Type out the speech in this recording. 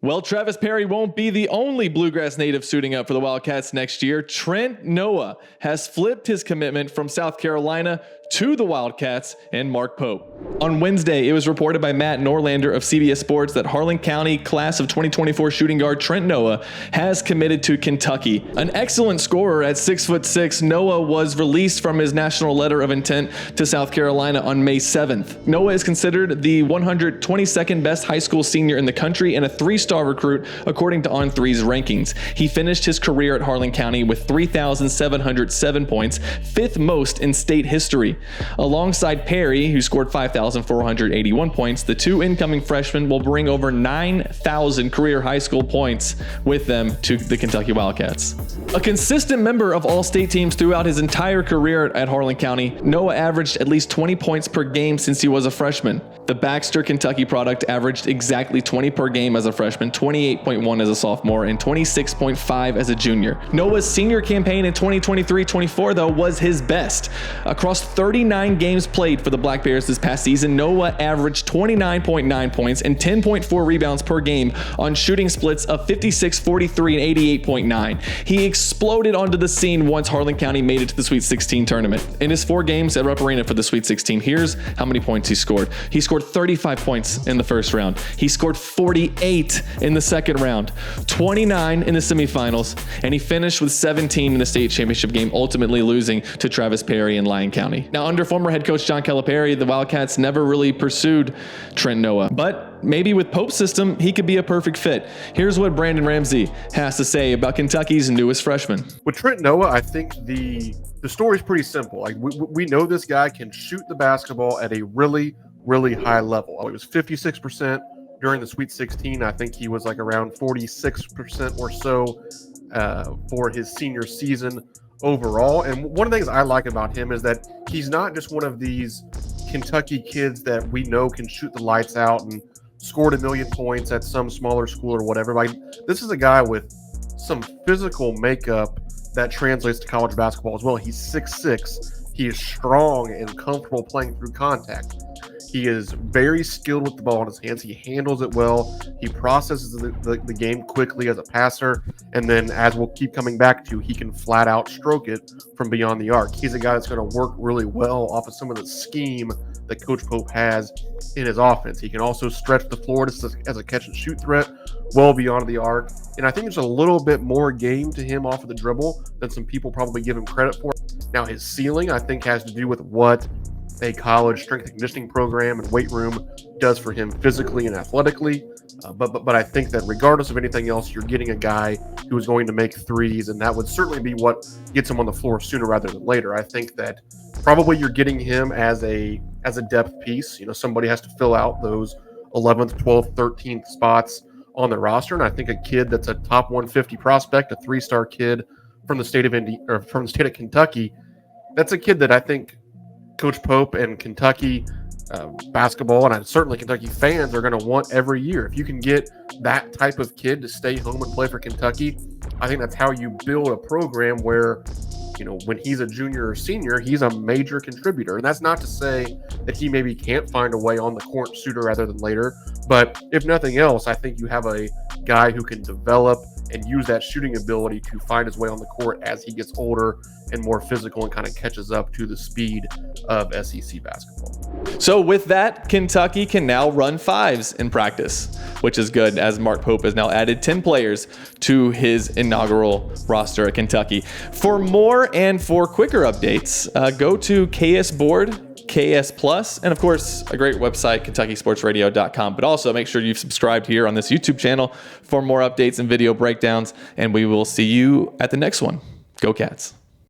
Well, Travis Perry won't be the only Bluegrass native suiting up for the Wildcats next year. Trent Noah has flipped his commitment from South Carolina to the Wildcats and Mark Pope. On Wednesday, it was reported by Matt Norlander of CBS Sports that Harlan County class of 2024 shooting guard Trent Noah has committed to Kentucky. An excellent scorer at 6'6", Noah was released from his national letter of intent to South Carolina on May 7th. Noah is considered the 122nd best high school senior in the country and a 3-star recruit according to On3's rankings. He finished his career at Harlan County with 3,707 points, 5th most in state history. Alongside Perry, who scored 5,481 points, the two incoming freshmen will bring over 9,000 career high school points with them to the Kentucky Wildcats. A consistent member of all state teams throughout his entire career at Harlan County, Noah averaged at least 20 points per game since he was a freshman. The Baxter Kentucky product averaged exactly 20 per game as a freshman, 28.1 as a sophomore, and 26.5 as a junior. Noah's senior campaign in 2023-24, though, was his best. Across 39 games played for the Black Bears this past season, Noah averaged 29.9 points and 10.4 rebounds per game on shooting splits of 56, 43, and 88.9. He exploded onto the scene once Harlan County made it to the Sweet 16 tournament. In his 4 games at Rupp Arena for the Sweet 16, here's how many points he scored. He scored 35 points in the first round. He scored 48 in the second round, 29 in the semifinals, and he finished with 17 in the state championship game, ultimately losing to Travis Perry in Lyon County. Now, under former head coach John Calipari, the Wildcats never really pursued Trent Noah, but maybe with Pope's system, he could be a perfect fit. Here's what Brandon Ramsey has to say about Kentucky's newest freshman. With Trent Noah, I think the story is pretty simple. Like we know this guy can shoot the basketball at a really high level. It was 56% during the Sweet 16. I think he was like around 46% or so for his senior season overall. And one of the things I like about him is that he's not just one of these Kentucky kids that we know can shoot the lights out and scored 1 million points at some smaller school or whatever. Like, this is a guy with some physical makeup that translates to college basketball as well. He's 6'6". He is strong and comfortable playing through contact. He is very skilled with the ball in his hands. He handles it well. He processes the game quickly as a passer. And then, as we'll keep coming back to, he can flat out stroke it from beyond the arc. He's a guy that's going to work really well off of some of the scheme that Coach Pope has in his offense. He can also stretch the floor as a catch and shoot threat well beyond the arc. And I think there's a little bit more game to him off of the dribble than some people probably give him credit for. Now, his ceiling, I think, has to do with what a college strength and conditioning program and weight room does for him physically and athletically. But I think that regardless of anything else, you're getting a guy who is going to make threes, and that would certainly be what gets him on the floor sooner rather than later. I think that probably you're getting him as a depth piece. You know, somebody has to fill out those 11th, 12th, 13th spots on the roster, and I think a kid that's a top 150 prospect, a 3-star kid from the state of Kentucky, that's a kid that I think Coach Pope and Kentucky basketball, and certainly Kentucky fans, are going to want every year. If you can get that type of kid to stay home and play for Kentucky, I think that's how you build a program where, you know, when he's a junior or senior, he's a major contributor. And that's not to say that he maybe can't find a way on the court sooner rather than later. But if nothing else, I think you have a guy who can develop and use that shooting ability to find his way on the court as he gets older and more physical and kind of catches up to the speed of SEC basketball. So with that, Kentucky can now run 5s in practice, which is good, as Mark Pope has now added 10 players to his inaugural roster at Kentucky. For more and for quicker updates, go to KS Board, KS Plus, and of course, a great website, KentuckySportsRadio.com. But also make sure you've subscribed here on this YouTube channel for more updates and video breakdowns, and we will see you at the next one. Go Cats.